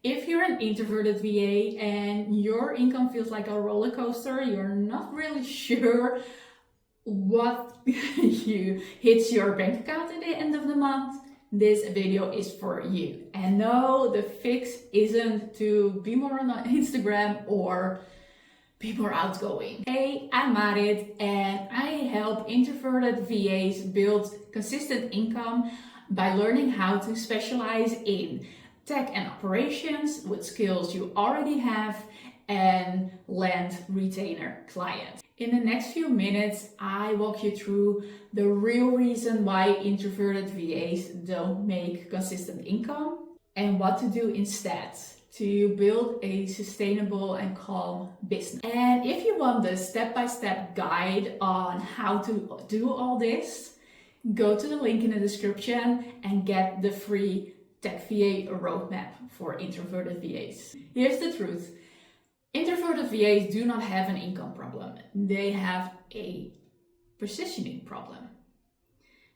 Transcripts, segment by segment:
If you're an introverted VA and your income feels like a roller coaster, you're not really sure what hits your bank account at the end of the month, this video is for you. And no, the fix isn't to be more on Instagram or be more outgoing. Hey, I'm Marit and I help introverted VAs build consistent income by learning how to specialize in tech and operations with skills you already have and land retainer clients. In the next few minutes, I walk you through the real reason why introverted VAs don't make consistent income and what to do instead to build a sustainable and calm business. And if you want the step-by-step guide on how to do all this, go to the link in the description and get the free Tech VA roadmap for introverted VAs. Here's the truth. Introverted VAs do not have an income problem. They have a positioning problem.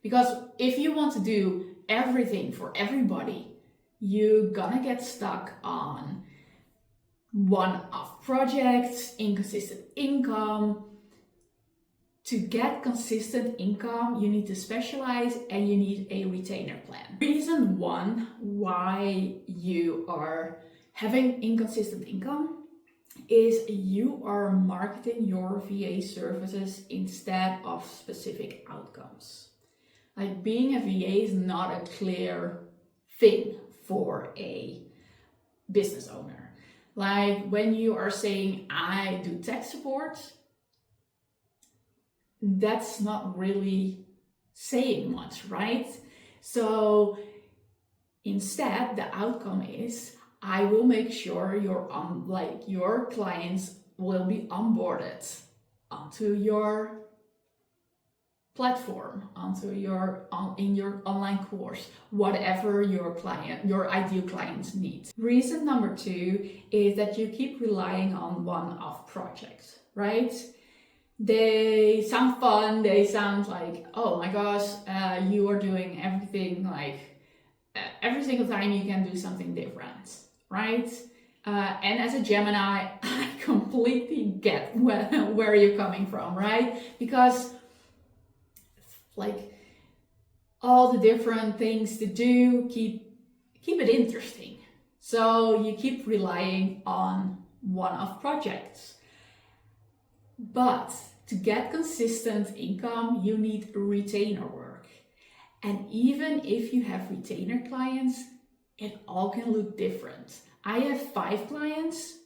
Because if you want to do everything for everybody, you're gonna get stuck on one-off projects, inconsistent income. To get consistent income, you need to specialize and you need a retainer plan. Reason one why you are having inconsistent income is you are marketing your VA services instead of specific outcomes. Like being a VA is not a clear thing for a business owner. Like when you are saying, I do tech support, that's not really saying much, right? So instead, the outcome is I will make sure your clients will be onboarded onto your platform, in your online course, whatever your ideal clients need. Reason number two is that you keep relying on one-off projects, right? They sound fun, they sound like, oh my gosh, you are doing everything like every single time you can do something different, right? And as a Gemini, I completely get where you're coming from, right? Because like all the different things to do, keep it interesting. So you keep relying on one-off projects. But to get consistent income, you need retainer work. And even if you have retainer clients, it all can look different. I have 5 clients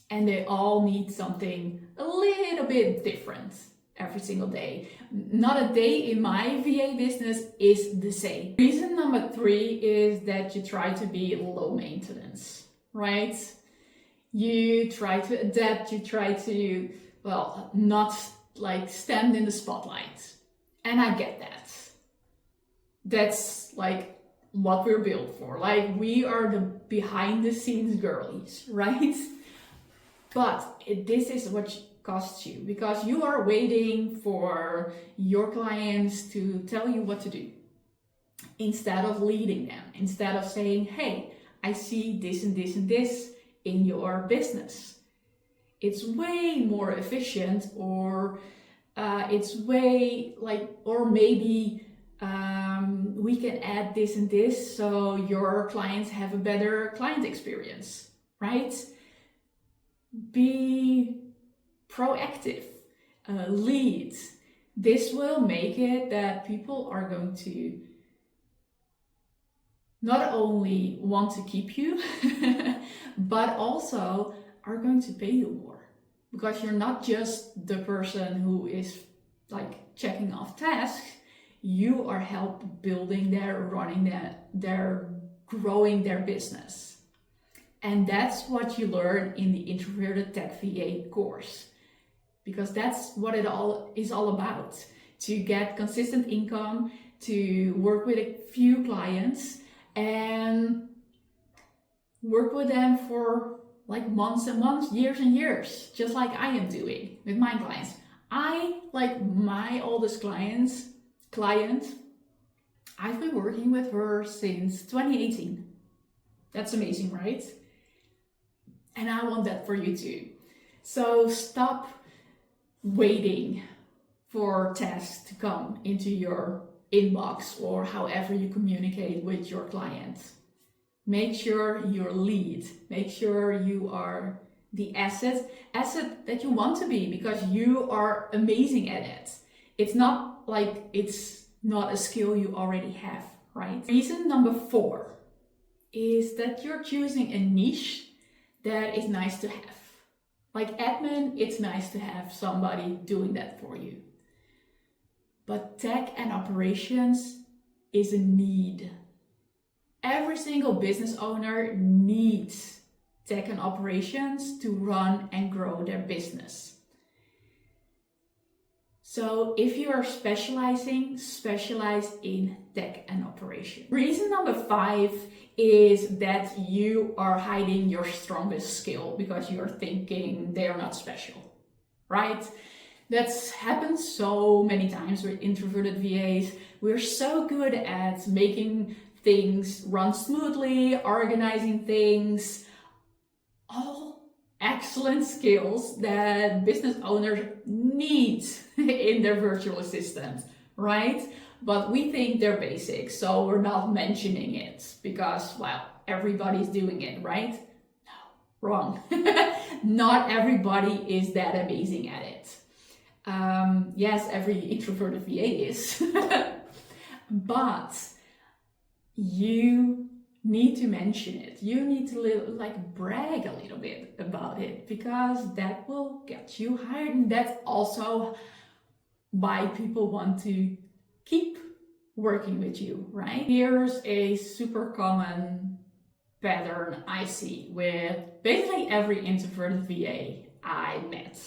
and they all need something a little bit different every single day. Not a day in my VA business is the same. Reason number 3 is that you try to be low maintenance, right? You try to adapt, you try to not like stand in the spotlight. And I get that. That's like what we're built for. Like we are the behind the scenes girlies, right? But this is what costs you because you are waiting for your clients to tell you what to do instead of leading them, instead of saying, hey, I see this and this and this in your business. It's way more efficient, or it's way or maybe we can add this and this so your clients have a better client experience, right? Be proactive, lead. This will make it that people are going to not only want to keep you, but also are going to pay you more. Because you're not just the person who is like checking off tasks, you are help building running growing their business. And that's what you learn in the Introverted Tech VA course. Because that's what it all is all about. To get consistent income, to work with a few clients and work with them for like months and months, years and years, just like I am doing with my clients. I, like my oldest client, I've been working with her since 2018. That's amazing, right? And I want that for you too. So stop waiting for tasks to come into your inbox or however you communicate with your clients. Make sure you're lead. Make sure you are the asset that you want to be, because you are amazing at it. It's not like it's not a skill you already have, right? Reason number 4 is that you're choosing a niche that is nice to have. Like admin, it's nice to have somebody doing that for you. But tech and operations is a need. Every single business owner needs tech and operations to run and grow their business. So if you are specializing, specialize in tech and operations. Reason number 5 is that you are hiding your strongest skill because you are thinking they are not special, right? That's happened so many times with introverted VAs. We're so good at making things run smoothly, organizing things, all excellent skills that business owners need in their virtual assistant, right? But we think they're basic, so we're not mentioning it because, well, everybody's doing it, right? No, wrong. Not everybody is that amazing at it. Yes, every introverted VA is, but you need to mention it. You need to brag a little bit about it, because that will get you hired, and that's also why people want to keep working with you, right? Here's a super common pattern I see with basically every introverted VA I met.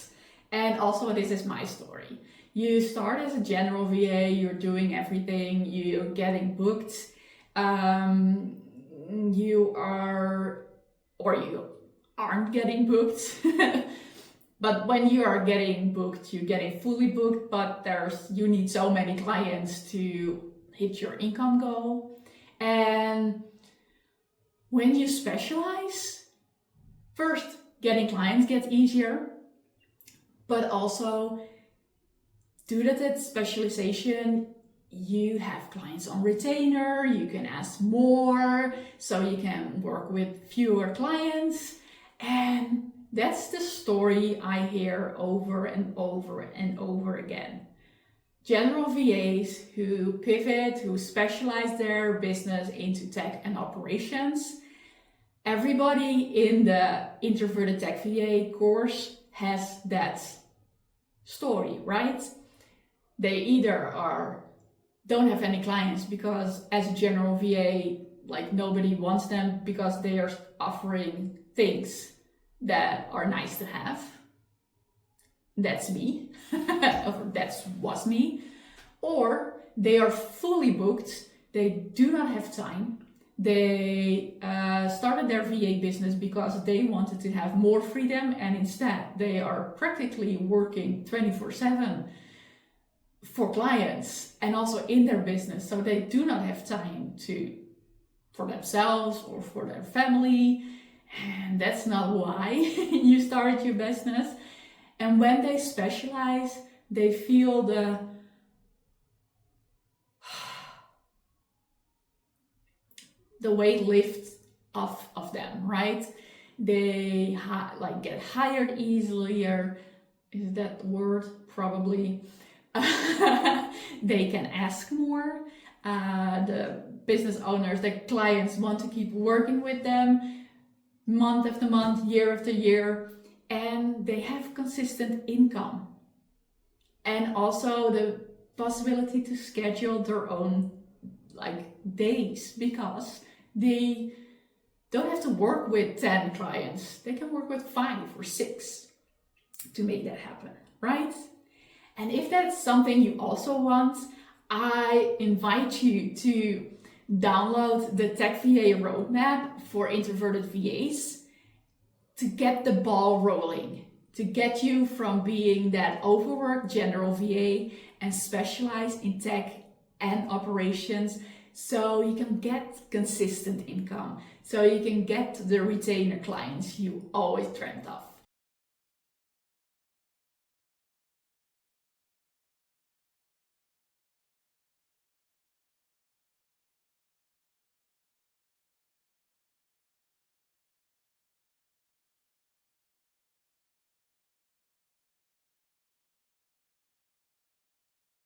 And also, this is my story. You start as a general VA, you're doing everything, you're getting booked, you aren't getting booked. But when you are getting booked, you're getting fully booked, but you need so many clients to hit your income goal. And when you specialize, first, getting clients gets easier, but also due to that specialization, you have clients on retainer, you can ask more, so you can work with fewer clients. And that's the story I hear over and over and over again. General VAs who pivot, who specialize their business into tech and operations. Everybody in the Introverted Tech VA course has that story, right? They either don't have any clients because as a general VA, nobody wants them because they are offering things that are nice to have. That's me. That was me. Or they are fully booked. They do not have time. They started their VA business because they wanted to have more freedom, and instead they are practically working 24/7 for clients and also in their business. So they do not have time for themselves or for their family. And that's not why you started your business. And when they specialize, they feel the weight lift off of them, right? They get hired easier. Is that word? Probably. They can ask more. The business owners, the clients want to keep working with them month after month, year after year, and they have consistent income. And also the possibility to schedule their own days, because they don't have to work with 10 clients. They can work with 5 or 6 to make that happen, right? And if that's something you also want, I invite you to download the Tech VA roadmap for introverted VAs to get the ball rolling, to get you from being that overworked general VA and specialize in tech and operations, so you can get consistent income, so you can get the retainer clients you always dreamt of.